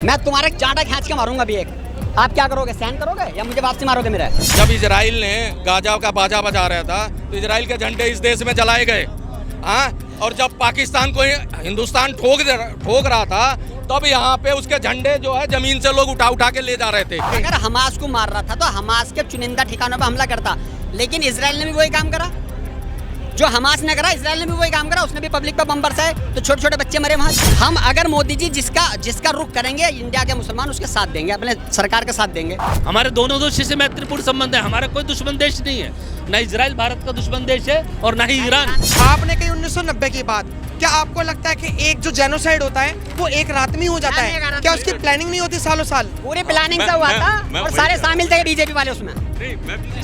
मैं तुम्हारे चांटा खींच के मारूंगा भी एक। आप क्या करोगे, सहन करोगे या मुझे वापसी मारोगे मेरा? जब इजराइल ने गाजा का बाजा बजा रहा था तो इजराइल के झंडे इस देश में जलाए गए। हाँ, और जब पाकिस्तान को हिंदुस्तान ठोक रहा था तब यहाँ पे उसके झंडे जो है जमीन से लोग उठा उठा के ले जा रहे थे। अगर हमास को मार रहा था तो हमास के चुनिंदा ठिकानों पर हमला करता, लेकिन इजराइल ने भी वही काम करा जो हमास ने करा। इजराइल ने भी वही काम करा, उसने भी पब्लिक पर बम बरसाए तो छोटे छोटे बच्चे मरे वहाँ। हम अगर मोदी जी जिसका रुख करेंगे, इंडिया के मुसलमान उसके साथ देंगे, अपने सरकार के साथ देंगे। हमारे दोनों देश से मैत्रीपूर्ण संबंध है, हमारा कोई दुश्मन देश नहीं है। न इजराइल भारत का दुश्मन देश है और न ही ईरान। आपने कही 1990 की बात, क्या आपको लगता है कि एक जो जेनोसाइड होता है वो एक रात में हो जाता है? क्या उसकी प्लानिंग नहीं होती सालों साल? पूरी प्लानिंग से हुआ था और सारे शामिल थे बीजेपी वाले उसमें।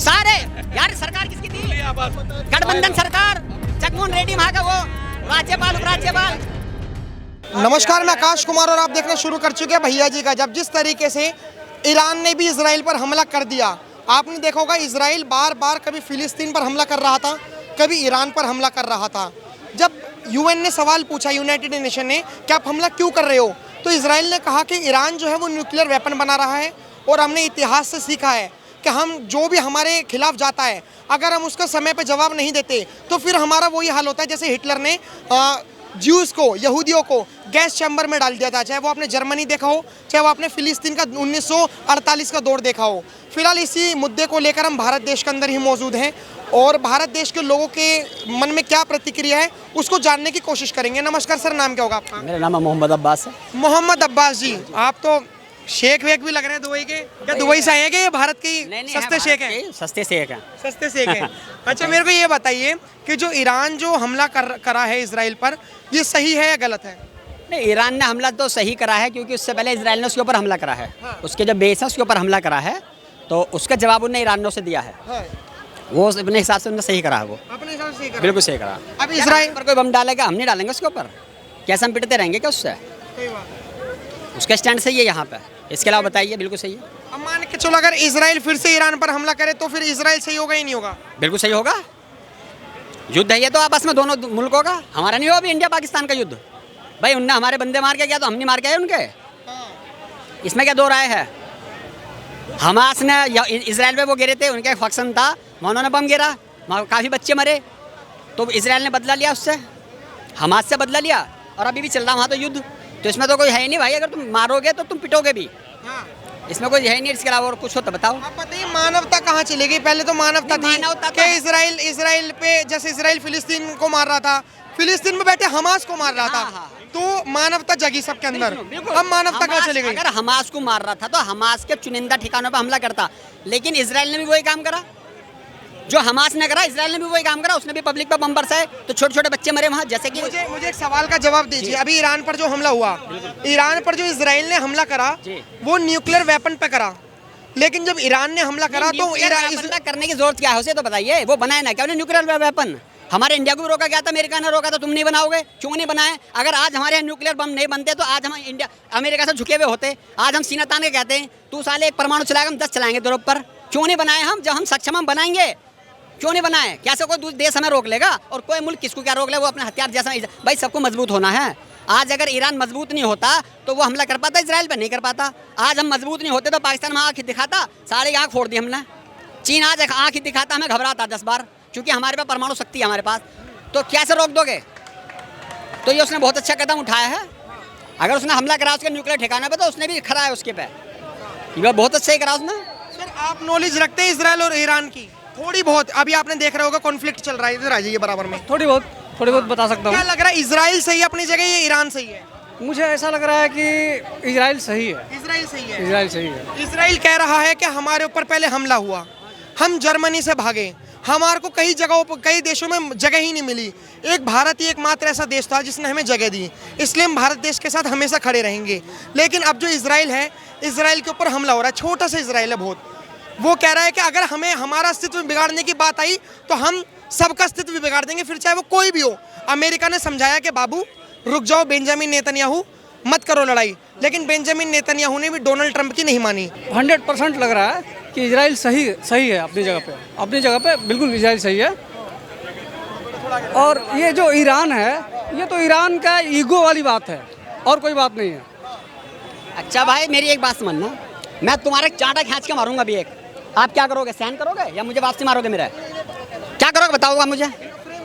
सारे यार, सरकार किसकी थी? गठबंधन सरकार, जगनमोहन रेड्डी वहाँ का वो राज्यपाल उपराज्यपाल। नमस्कार, मैं आकाश कुमार और आप देखना शुरू कर चुके हैं भैया जी का। जब जिस तरीके से ईरान ने भी इजराइल पर हमला कर दिया, आपने देखा होगा इजराइल बार बार कभी फिलिस्तीन पर हमला कर रहा था, कभी ईरान पर हमला कर रहा था। जब यूएन ने सवाल पूछा, यूनाइटेड नेशन ने, कि आप हमला क्यों कर रहे हो, तो इजराइल ने कहा कि ईरान जो है वो न्यूक्लियर वेपन बना रहा है और हमने इतिहास से सीखा है कि हम जो भी हमारे खिलाफ जाता है, अगर हम उसका समय पे जवाब नहीं देते तो फिर हमारा वही हाल होता है जैसे हिटलर ने ज्यूज को, यहूदियों को गैस चैम्बर में डाल दिया था। चाहे वो आपने जर्मनी देखा हो, चाहे वो आपने फिलिस्तीन का 1948 का दौर देखा हो। फिलहाल इसी मुद्दे को लेकर हम भारत देश के अंदर ही मौजूद हैं और भारत देश के लोगों के मन में क्या प्रतिक्रिया है उसको जानने की कोशिश करेंगे। नमस्कार सर, नाम क्या होगा आपका? मेरा नाम मोहम्मद अब्बास है। मोहम्मद अब्बास जी, आप तो शेख वेख भी लग रहे हैं दुबई के। क्या दुबई से आए ये भारत के सस्ते शेख हैं? सस्ते शेख हैं। सस्ते शेख हैं। अच्छा, मेरे को ये बताइए कि जो ईरान जो हमला करा है इजराइल पर, ये सही है या गलत है? नहीं, ईरान ने हमला तो सही करा है क्योंकि उससे पहले इजराइल ने उसके ऊपर हमला करा है। उसके जो बेस है उसके ऊपर हमला करा है, तो उसका जवाब उन्हें ईरान ने उसे दिया है। वो अपने हिसाब से उन्होंने सही करा है, वो अपने हिसाब से सही करा। बिल्कुल सही करा। अब इजराइल पर कोई बम डालेगा, हम नहीं डालेंगे उसके ऊपर। कैसे हम पिटते रहेंगे क्या उससे? उसका स्टैंड सही है यहाँ पे, इसके अलावा बताइए। बिल्कुल सही है। अब मान के चलो अगर इजराइल फिर से ईरान पर हमला करे तो फिर इजराइल सही होगा ही नहीं होगा? बिल्कुल सही होगा। युद्ध है ये तो आपस में दोनों मुल्कों का, हमारा नहीं हो अभी इंडिया पाकिस्तान का युद्ध। भाई उनने हमारे बंदे मार के गया तो हम नहीं मार के आए उनके, इसमें क्या दो राय है? हमास ने इजराइल पे वो गिरे थे, उनका एक फंक्शन था, उन्होंने बम गिरा, काफ़ी बच्चे मरे, तो इजराइल ने बदला लिया उससे, हमास से बदला लिया और अभी भी चल रहा वहाँ तो युद्ध। तो इसमें तो कोई है ही नहीं भाई, अगर तुम मारोगे तो तुम पिटोगे भी। इसमें कोई है ही नहीं, इसके अलावा और कुछ हो तो बताओ। अब बताइए मानवता कहाँ चली गई? पहले तो मानवता थी कि इजराइल पे, जैसे इजराइल फिलिस्तीन को मार रहा था, फिलिस्तीन में बैठे हमास को मार रहा था, तो मानवता जगी सबके अंदर। अब मानवता कहाँ चली गई? अगर हमास को मार रहा था तो हमास के चुनिंदा ठिकानों पर हमला करता, लेकिन इजराइल ने भी वही काम करा जो हमास ने करा। इजराइल ने भी वही काम करा, उसने भी पब्लिक पर बम बरसाए तो छोटे छोटे बच्चे मरे वहाँ। जैसे कि मुझे एक सवाल का जवाब दीजिए। अभी ईरान पर जो हमला हुआ, ईरान पर जो इजराइल ने हमला करा वो न्यूक्लियर वेपन पे करा, लेकिन जब ईरान ने हमला करा तो हमला करने की जरूरत क्या है उसे तो बताइए। वो बनाए ना क्या न्यूक्लियर वेपन? हमारे इंडिया को भी रोका गया था, अमेरिका ने रोका था, तुम नहीं बनाओगे, क्यों नहीं बनाए? अगर आज हमारे यहाँ न्यूक्लियर बम नहीं बनते तो आज हम इंडिया अमेरिका से झुके हुए होते। आज हम सीना तान के कहते हैं तू साले एक परमाणु चलाएगा, हम 10 चलाएंगे तेरे ऊपर। क्यों नहीं बनाए हम? जब हम सक्षम हम बनाएंगे, क्यों नहीं बनाए? क्या से कोई देश हमें रोक लेगा? और कोई मुल्क किसको क्या रोक ले? वो अपने हथियार जैसा, भाई सबको मजबूत होना है। आज अगर ईरान मजबूत नहीं होता तो वो हमला कर पाता, इजराइल पर नहीं कर पाता। आज हम मजबूत नहीं होते तो पाकिस्तान में आँख दिखाता, सारे आँख फोड़ दी हमने। चीन आज आँख दिखाता, हमें घबराता 10 बार, क्योंकि हमारे पास परमाणु शक्ति है हमारे पास। तो कैसे रोक दोगे? तो ये उसने बहुत अच्छा कदम उठाया है। अगर उसने हमला करा उसके न्यूक्लियर ठिकाने पे तो उसने भी खड़ा है उसके पे, ये बहुत अच्छा ही करा उसने। सर, आप नॉलेज रखते हैं इजराइल और ईरान की? थोड़ी बहुत। अभी आपने देख रहा होगा कॉन्फ्लिक्ट चल रहा है, इधर आ जाइए बराबर में। थोड़ी बहुत बता सकता हूँ। क्या लग रहा है, इजराइल सही है अपनी जगह या ईरान सही है? मुझे ऐसा लग रहा है कि इजराइल सही है। इजराइल सही है। इजराइल सही है। इजराइल कह रहा है कि हमारे ऊपर पहले हमला हुआ, हम जर्मनी से भागे, हमारे को कई जगहों पर, कई देशों में जगह ही नहीं मिली। एक भारत ही एकमात्र ऐसा देश था जिसने हमें जगह दी, इसलिए हम भारत देश के साथ हमेशा खड़े रहेंगे। लेकिन अब जो इजराइल है, इजराइल के ऊपर हमला हो रहा है, छोटा सा इजराइल है बहुत, वो कह रहा है कि अगर हमें हमारा अस्तित्व बिगाड़ने की बात आई तो हम सबका अस्तित्व भी बिगाड़ देंगे, फिर चाहे वो कोई भी हो। अमेरिका ने समझाया कि बाबू रुक जाओ, बेंजामिन नेतन्याहू मत करो लड़ाई, लेकिन बेंजामिन नेतन्याहू ने भी डोनाल्ड ट्रंप की नहीं मानी। 100% लग रहा है कि इजराइल सही है अपनी जगह पे बिल्कुल इजराइल सही है। और ये जो ईरान है, ये तो ईरान का ईगो वाली बात है और कोई बात नहीं है। अच्छा भाई मेरी एक बात समझना, मैं तुम्हारे चांटा खींच के मारूंगा अभी एक, आप क्या करोगे, सहन करोगे या मुझे वापसी मारोगे मेरा, क्या करोगे बताओगे मुझे,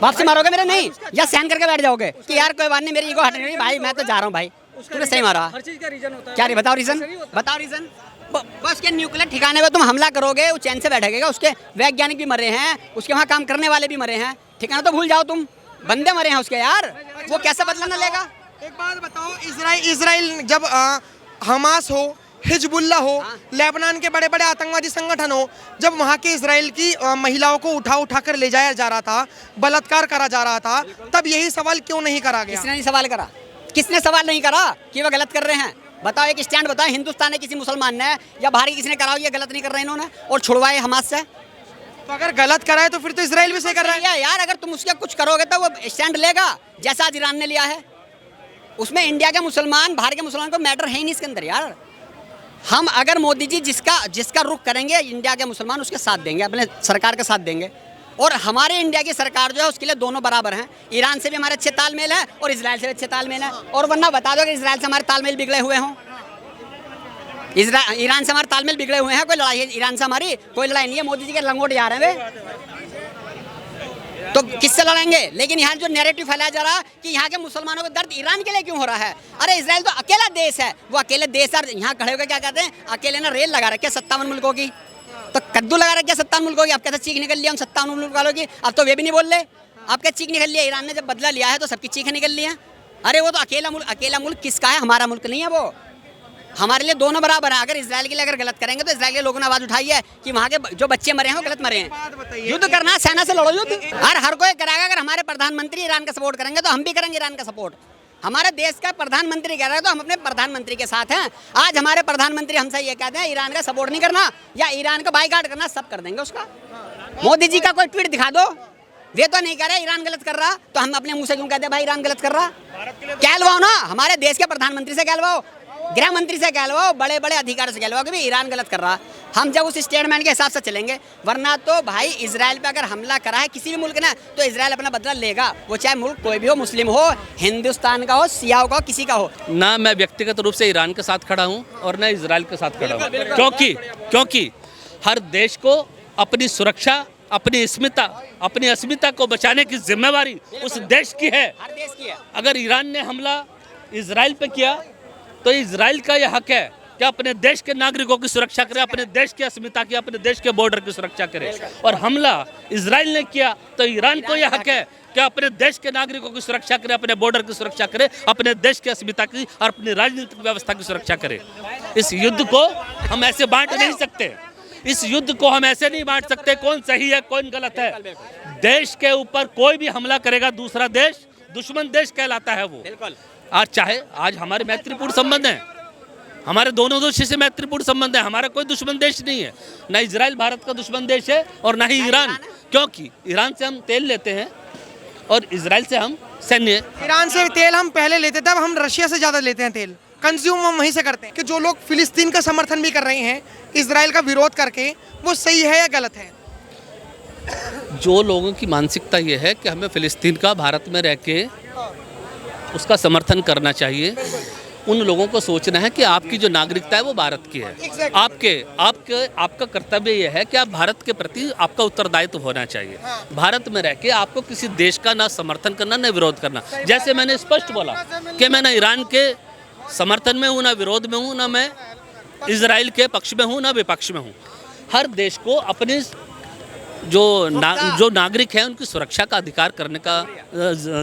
वापसी मारोगे मेरे नहीं या सहन करके बैठ जाओगे कि यार कोई बात नहीं मेरी ईगो हटने नहीं भाई मैं तो जा रहा हूँ भाई, तूने सही मारा, हर चीज़ का रीजन होता है। क्या बताओ रीजन, बताओ रीजन। बस के न्यूक्लियर ठिकाने पे तुम हमला करोगे वो चैन से बैठेगा, उसके वैज्ञानिक भी मरे हैं, उसके वहाँ काम करने वाले भी मरे हैं, ठिकाना तो भूल जाओ तुम, बंदे मरे हैं उसके यार, वो कैसे बदला न लेगा। एक बात बताओ, इजराइल जब हमास हो, हिजबुल्ला हो, लेबनान के बड़े बड़े आतंकवादी संगठन हो, जब वहाँ के इजराइल की महिलाओं को उठा कर ले जाया जा रहा था, बलात्कार करा जा रहा था, तब यही सवाल क्यों नहीं करा गया? किसने नहीं सवाल करा, किसने सवाल नहीं करा कि वो गलत कर रहे हैं, बताओ एक स्टैंड बताओ, हिंदुस्तान ने किसी मुसलमान ने या बाहर किसी ने करा ये गलत नहीं कर रहे इन्होंने और छुड़वाए हमास से, तो अगर गलत करा है तो फिर तो इजराइल भी सही कर रहा है यार, अगर तुम उसके कुछ करोगे तो वो स्टैंड लेगा जैसा आज ईरान ने लिया है, उसमें इंडिया के मुसलमान बाहर के मुसलमान को मैटर है ही नहीं इसके अंदर यार। हम अगर मोदी जी जिसका रुख करेंगे इंडिया के मुसलमान उसके साथ देंगे, अपने सरकार के साथ देंगे, और हमारे इंडिया की सरकार जो है उसके लिए दोनों बराबर हैं, ईरान से भी हमारे अच्छे तालमेल है और इजराइल से भी अच्छे तालमेल है, और वरना बता दो कि इजराइल से हमारे तालमेल बिगड़े हुए हों, ईरान से हमारे तालमेल बिगड़े हुए हैं, कोई लड़ाई है ईरान से हमारी कोई लड़ाई नहीं है, मोदी जी के लंगोट जा रहे हैं वे, तो किससे लड़ेंगे। लेकिन यहाँ जो नैरेटिव फैलाया जा रहा है कि यहाँ के मुसलमानों को दर्द ईरान के लिए क्यों हो रहा है, अरे इजराइल तो अकेला देश है, वो अकेले देश है, यहाँ खड़े होकर क्या कहते हैं अकेले ना रेल लगा रखे 57 मुल्कों की, तो कद्दू लगा रखे 57 मुल्कों की, अब कहते चीख निकल लिया हम 57 मुल्क वालों की, अब तो वे भी नहीं बोल रहे, आपका चीख निकल लिया, ईरान ने जब बदला लिया है तो सबकी चीख निकल लिया, अरे वो तो अकेला मुल्क किसका है, हमारा मुल्क नहीं है वो, हमारे लिए दोनों बराबर है। अगर इजराइल के लिए अगर गलत करेंगे तो इजराइल के लोगों ने आवाज उठाई है कि वहाँ के जो बच्चे मरे हैं वो गलत मरे हैं, युद्ध करना सेना से लड़ो युद्ध, हर कोई कराएगा, अगर हमारे प्रधानमंत्री ईरान का सपोर्ट करेंगे तो हम भी करेंगे ईरान का सपोर्ट, हमारे देश का प्रधानमंत्री कह रहा है तो हम अपने प्रधानमंत्री के साथ हैं। आज हमारे प्रधानमंत्री हमसे ये कहते हैं ईरान का सपोर्ट नहीं करना या ईरान का बाइकाट करना, सब कर देंगे उसका। मोदी जी का कोई ट्वीट दिखा दो, वे तो नहीं कह रहे ईरान गलत कर रहा, तो हम अपने मुंह से क्यों कहते हैं भाई ईरान गलत कर रहा, कहलवाओ ना, हमारे देश के प्रधानमंत्री से कहलवाओ, गृह मंत्री से कहलवाओ, बड़े बड़े अधिकारी से कहलवाओ कि भाई ईरान गलत कर रहा, हम जब उस स्टेटमेंट के हिसाब से चलेंगे, वरना तो भाई इजराइल पे अगर हमला करा है किसी भी मुल्क ने तो इजराइल अपना बदला लेगा, वो चाहे मुल्क कोई भी हो, मुस्लिम हो, हिंदुस्तान का हो, सियाओं का हो, किसी का हो। ना मैं व्यक्तिगत रूप से ईरान के साथ खड़ा हूँ और न इजराइल के साथ खड़ा हूँ, क्योंकि हर देश को अपनी सुरक्षा, अपनी अस्मिता को बचाने की जिम्मेवारी उस देश की है। हर देश की है। अगर ईरान ने हमला इजराइल पे किया तो इजराइल का यह हक है कि अपने देश के नागरिकों की सुरक्षा करे, अपने देश की अस्मिता की, अपने देश के बॉर्डर की सुरक्षा करे, और हमला इजराइल ने किया तो ईरान को यह हक है कि अपने देश के नागरिकों की सुरक्षा करे, अपने बॉर्डर की सुरक्षा करे, अपने देश की अस्मिता की और अपनी राजनीतिक व्यवस्था की सुरक्षा करे। इस युद्ध को हम ऐसे बांट नहीं सकते, इस युद्ध को हम ऐसे नहीं बांट सकते कौन सही है कौन गलत है। देश के ऊपर कोई भी हमला करेगा दूसरा देश दुश्मन देश कहलाता है वो। आज चाहे आज हमारे मैत्रीपूर्ण संबंध हैं, हमारे दोनों देशों से मैत्रीपूर्ण संबंध है, हमारा कोई दुश्मन देश नहीं है, ना इजराइल भारत का दुश्मन देश है और ना ही ईरान, क्योंकि ईरान से हम तेल लेते हैं और इजराइल से हम सैन्य। ईरान से तेल हम पहले लेते थे, अब हम रशिया से ज़्यादा लेते हैं तेल, कंज्यूम हम वहीं से करते हैं। कि जो लोग फिलिस्तीन का समर्थन भी कर रहे हैं इजराइल का विरोध करके, वो सही है या गलत है? जो लोगों की मानसिकता ये है कि हमें फिलिस्तीन का भारत में रह के उसका समर्थन करना चाहिए, उन लोगों को सोचना है कि आपकी जो नागरिकता है वो भारत की है। आपका कर्तव्य ये है कि आप भारत के प्रति आपका उत्तरदायित्व होना चाहिए। भारत में रह के आपको किसी देश का ना समर्थन करना ना विरोध करना। जैसे मैंने स्पष्ट बोला कि मैं ना ईरान के समर्थन में हूँ, ना विरोध में हूँ, ना मैं इजराइल के पक्ष में हूँ, ना विपक्ष में हूँ। हर देश को अपने जो नागरिक हैं उनकी सुरक्षा का अधिकार करने का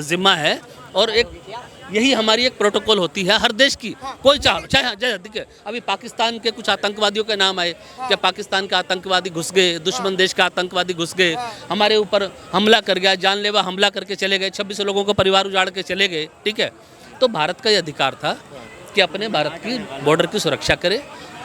जिम्मा है, और यही हमारी एक प्रोटोकॉल होती है हर देश की। कोई चाहे देखिए अभी पाकिस्तान के कुछ आतंकवादियों के नाम आए, क्या पाकिस्तान का आतंकवादी घुस गए, दुश्मन देश का आतंकवादी घुस गए, हमारे ऊपर हमला कर गया, जानलेवा हमला करके चले गए, 26 लोगों को परिवार उजाड़ के चले गए, ठीक है। तो भारत का ये अधिकार था कि अपने भारत की बॉर्डर की सुरक्षा करे,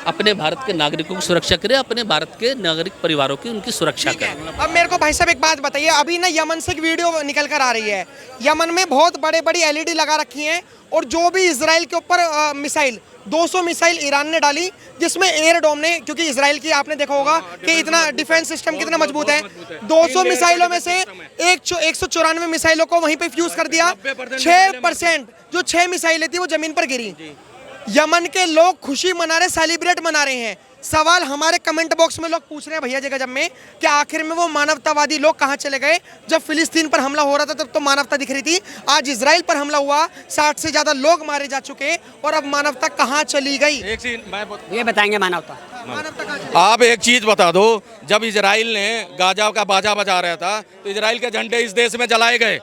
अपने भारत के नागरिकों की सुरक्षा करे, अपने भारत के नागरिक परिवारों की उनकी सुरक्षा करे। अब मेरे को भाई साहब एक बात बताइए, अभी ना यमन से एक वीडियो निकल कर आ रही है, यमन में बहुत बड़ी LED लगा रखी हैं, और जो भी इजराइल के ऊपर मिसाइल 200 मिसाइल ईरान ने डाली, जिसमें एयर डोम ने, क्योंकि इजराइल की आपने देखा होगा कि इतना डिफेंस सिस्टम कितना मजबूत है, 200 मिसाइलों में से 194 मिसाइलों को वहीं पे फ्यूज कर दिया। 6% जो 6 मिसाइलें थी वो जमीन पर गिरी। यमन के लोग खुशी मना रहे, सेलिब्रेट मना रहे हैं। सवाल हमारे कमेंट बॉक्स में लोग पूछ रहे हैं भैया जी गजब में कि आखिर में वो मानवतावादी लोग कहाँ चले गए। जब फिलिस्तीन पर हमला हो रहा था तब तो मानवता दिख रही थी, आज इजराइल पर हमला हुआ, 60 से ज्यादा लोग मारे जा चुके, और अब मानवता कहाँ चली गई? एक चीज मैं ये बताएंगे मानवता। मानवता कहाँ चली? आप एक चीज बता दो, जब इजराइल ने गाजा का बाजा बजा रहा था तो इजराइल के झंडे इस देश में जलाए गए।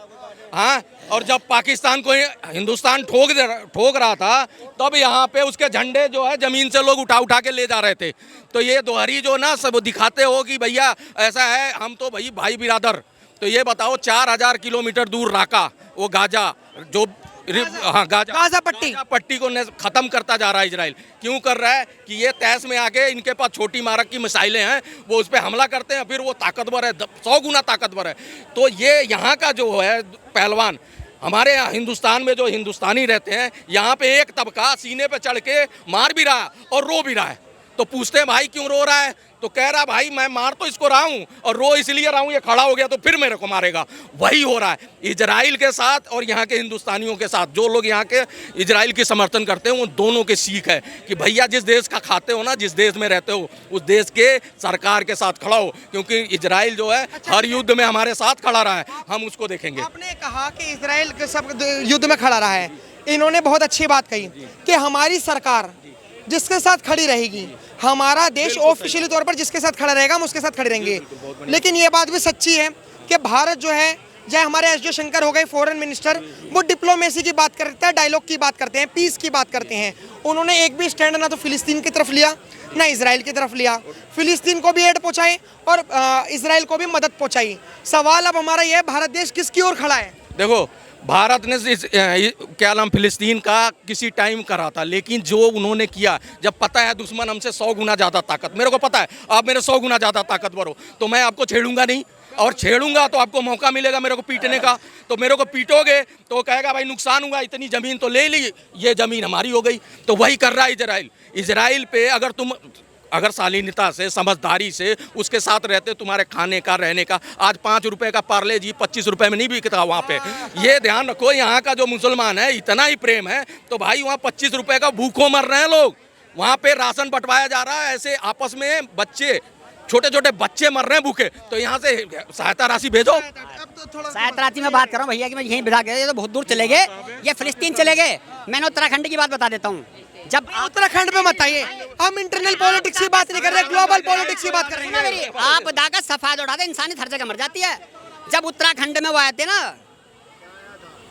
हाँ, और जब पाकिस्तान को हिंदुस्तान ठोक रहा था तब यहाँ पे उसके झंडे जो है जमीन से लोग उठा उठा के ले जा रहे थे। तो ये दोहरी जो ना सब दिखाते हो कि भैया ऐसा है, हम तो भाई बिरादर। तो ये बताओ 4000 किलोमीटर दूर राका वो गाजा जो गाजा पट्टी को खत्म करता जा रहा है इजराइल। क्यों कर रहा है कि ये तैस में आके इनके पास छोटी मारक की मिसाइलें हैं, वो उस पर हमला करते हैं, फिर वो ताकतवर है, 100 गुना ताकतवर है। तो ये यहाँ का जो है पहलवान, हमारे यहाँ हिंदुस्तान में जो हिंदुस्तानी रहते हैं, यहाँ पे एक तबका सीने पे चढ़ के मार भी रहा है और रो भी रहा है। तो पूछते हैं भाई क्यों रो रहा है, तो कह रहा भाई मैं मार तो इसको रहा हूँ और रो इसलिए रहा हूँ, ये खड़ा हो गया तो फिर मेरे को मारेगा। वही हो रहा है इजराइल के साथ और यहाँ के हिंदुस्तानियों के साथ। जो लोग यहाँ के इजराइल की समर्थन करते हैं वो दोनों के सीख है कि भैया जिस देश का खाते हो ना, जिस देश में रहते हो, उस देश के सरकार के साथ खड़ा हो, क्योंकि इजराइल जो है हर युद्ध में हमारे साथ खड़ा रहा है, हम उसको देखेंगे। आपने कहा कि इजराइल के सब युद्ध में खड़ा रहा है, इन्होंने बहुत अच्छी बात कही कि हमारी सरकार जिसके साथ खड़ी रहेगी, हमारा देश ऑफिशियली तौर पर जिसके साथ खड़ा रहेगा हम उसके साथ खड़े रहेंगे। लेकिन ये बात भी सच्ची है कि भारत जो है, चाहे हमारे एस जयशंकर हो गए फॉरेन मिनिस्टर, वो डिप्लोमेसी की बात करते हैं, डायलॉग की बात करते हैं, पीस की बात करते हैं। उन्होंने एक भी स्टैंड ना तो फिलिस्तीन की तरफ लिया ना इजराइल की तरफ लिया। फिलिस्तीन को भी एड पहुंचाए और इजराइल को भी मदद पहुंचाई। सवाल अब हमारा यह है, भारत देश किसकी ओर खड़ा है? देखो, भारत ने क्या नाम फिलिस्तीन का किसी टाइम करा था, लेकिन जो उन्होंने किया, जब पता है दुश्मन हमसे 100 गुना ज़्यादा ताकत, मेरे को पता है आप मेरे 100 गुना ज़्यादा ताकतवर हो, तो मैं आपको छेड़ूंगा नहीं, और छेड़ूंगा तो आपको मौका मिलेगा मेरे को पीटने का। तो मेरे को पीटोगे तो कहेगा भाई नुकसान हुआ, इतनी ज़मीन तो ले ली, ये ज़मीन हमारी हो गई। तो वही कर रहा है इजराइल पे। अगर शालीनता से, समझदारी से उसके साथ रहते, तुम्हारे खाने का, रहने का, आज 5 रुपए का पार्ले जी 25 रुपए में नहीं बिकता वहाँ पे। ये ध्यान रखो, यहाँ का जो मुसलमान है इतना ही प्रेम है तो भाई वहाँ 25 रुपए का भूखों मर रहे हैं लोग, वहाँ पे राशन बंटवाया जा रहा है, ऐसे आपस में बच्चे, छोटे छोटे बच्चे मर रहे हैं भूखे। तो यहाँ से सहायता राशि भेजो। सहायता राशि में बात कर रहा हूँ भैया कि मैं यहीं बिठा गया, ये तो बहुत दूर चले गए, ये फिलिस्तीन चले गए। मैंने उत्तराखंड की बात बता देता हूँ। जब उत्तराखंड में मत आइए, हम इंटरनल पॉलिटिक्स की बात नहीं कर रहे, ग्लोबल पॉलिटिक्स की बात कर रहे हैं। आप दागा सफायद उठाते, इंसानियत हर जगह मर जाती है। जब उत्तराखंड में वो आए थे ना,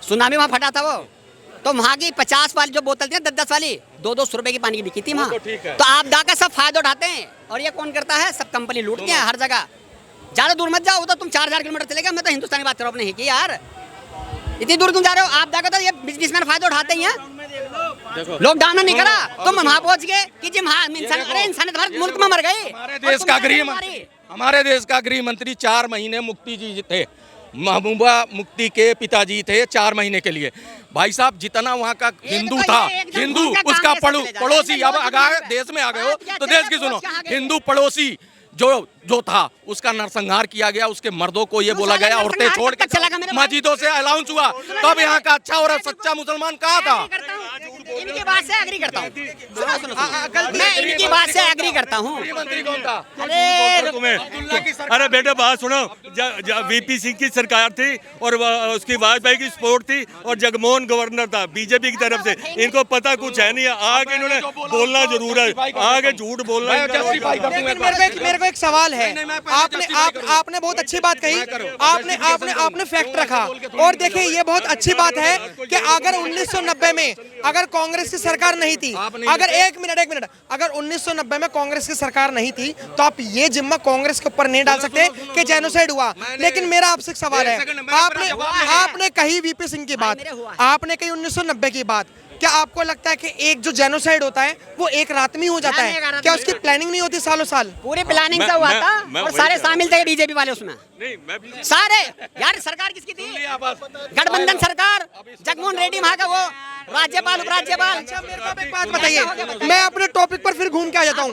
सुनामी वहाँ फटा था, वो तो वहाँ की 50 वाली जो बोतल थी, 10-10 वाली, 200 रुपए की पानी की बिकी थी वहाँ। तो आप दागा सब फायदा उठाते हैं, और ये कौन करता है? सब कंपनी लूटती है हर जगह। ज़्यादा दूर मत जाओ, तो तुम 4000 किलोमीटर चले गए। मैं तो हिंदुस्तान की बात कर रहा हूँ अपने की यार, इतनी दूर क्यों जा रहे हो? आप दागा तो ये बिजनेसमैन फायदा उठाते हैं। लॉकडाउन नहीं करा, तुम वहाँ पहुँच गए कि जी इंसान, अरे इंसान भारत मुल्क में मर गए। हमारे देश का गृह मंत्री 4 महीने मुफ्ती जी थे, महबूबा मुफ्ती के पिताजी थे 4 महीने के लिए। भाई साहब, जितना वहाँ का हिंदू था, हिंदू उसका पड़ोसी, अब देश में आ गए हो तो देश की सुनो, हिंदू पड़ोसी जो था उसका नरसंहार किया गया, उसके मर्दों को ये बोला गया औरतें छोड़ के मस्जिदों से अलाउंस हुआ, तब यहाँ का अच्छा और सच्चा मुसलमान कहाँ था? इनकी बात से एग्री करता हूँ, मैं इनकी बात से एग्री करता हूँ। मंत्री कौन था? अरे बेटा बात सुनो, वीपी सिंह की सरकार थी और उसकी वाजपेयी की सपोर्ट थी और जगमोहन गवर्नर था बीजेपी की तरफ से। इनको पता कुछ है नहीं, आगे इन्होंने बोलना जरूर है, आगे झूठ बोलना। मेरे को एक सवाल है, आपने बहुत अच्छी बात कही, आपने फैक्ट रखा, और देखिए ये बहुत अच्छी बात है कि अगर 1990 में अगर कांग्रेस की सरकार नहीं थी, अगर एक मिनट, अगर 1990 में कांग्रेस की सरकार नहीं थी तो आप ये जिम्मा कांग्रेस के ऊपर नहीं डाल सकते कि जेनोसाइड हुआ। लेकिन मेरा आपसे एक सवाल है, आपने कही वीपी सिंह की बात, आपने कही 1990 की बात, क्या आपको लगता है कि एक जो जेनोसाइड होता है वो एक रात में हो जाता है? क्या उसकी प्लानिंग नहीं होती सालों साल? पूरी प्लानिंग से हुआ था और सारे शामिल थे बीजेपी वाले उसमें, सारे। यार सरकार किसकी थी? गठबंधन सरकार, जगनमोहन रेड्डी वहाँ का वो राज्यपाल, उपराज्यपाल। मेरे को एक बात बताइए, मैं अपने टॉपिक पर फिर घूम के आ जाता हूँ।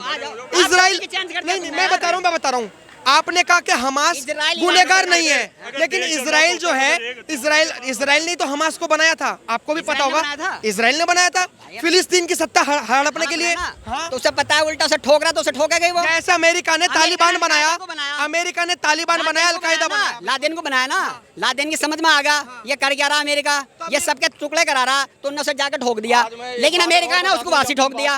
इजराइल नहीं, मैं बता रहा हूँ, आपने कहा कि हमास इजराइल गुनहगार नहीं है, अगर लेकिन देश इजराइल जो है, बनाता इजराइल ने तो हमास को बनाया था, आपको भी पता इजराइल ने होगा। बनाया था। इजराइल ने बनाया था फिलिस्तीन की सत्ता हड़पने के लिए। हाँ, तो उसे पता है उल्टा उसे ठोक रहा तो उसे ठोके गई वो। जैसे अमेरिका ने तालिबान बनाया, अमेरिका ने बनाया। अमेरिका ने तालिबान बनाया, अलकायदा बनाया। लादेन को बनाया ना, लादेन की समझ में आ गया ये कर क्या रहा अमेरिका, ये सबके टुकड़े करा रहा, तो उन्होंने उसे जाकर ठोक दिया, लेकिन अमेरिका ने उसको वासी ठोक दिया।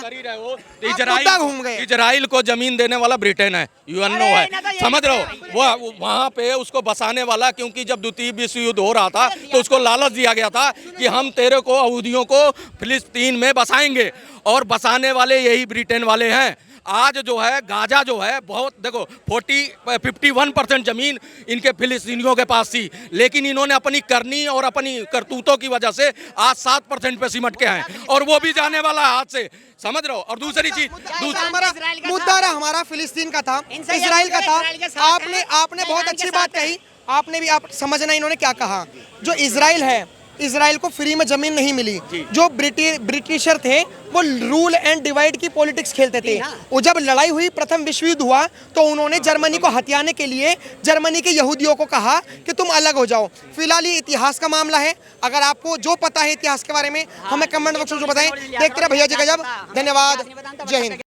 मुद्दा घूम गए। इजराइल को जमीन देने वाला ब्रिटेन है, यूएनओ अरे, है, ना तो ये समझ रहे हो। वो वहाँ पे उसको बसाने वाला, क्योंकि जब द्वितीय विश्व युद्ध हो रहा था तो उसको लालच दिया गया था कि हम तेरे को यहूदियों को फिलिस्तीन में बसाएंगे, और बसाने वाले यही ब्रिटेन वाले हैं। आज जो है गाजा जो है बहुत, देखो 51% जमीन इनके फिलिस्तीनियों के पास थी, लेकिन इन्होंने अपनी करनी और अपनी करतूतों की वजह से आज 7% पे सिमट के हैं, और वो भी जाने वाला है हाथ से, समझ रहे हो। और दूसरी चीज, हमारा मुद्दा रहा, हमारा फिलिस्तीन का था, इनसे इजराइल का था। इजराइल के साथ आपने है, आपने बहुत ईरान के अच्छी बात साथ है। कही, आपने भी, आप समझना इन्होंने क्या कहा। जो इजराइल है, इजराइल को फ्री में जमीन नहीं मिली। जो ब्रिटिशर थे वो रूल एंड डिवाइड की पॉलिटिक्स खेलते थे। वो जब लड़ाई हुई, प्रथम विश्व युद्ध हुआ, तो उन्होंने जर्मनी को हथियाने के लिए जर्मनी के यहूदियों को कहा कि तुम अलग हो जाओ। फिलहाल ये इतिहास का मामला है। अगर आपको जो पता है इतिहास के बारे में, हमें कमेंट बॉक्स में जो बताएं। देखते रहे भैया जी गजब। धन्यवाद, जय हिंद।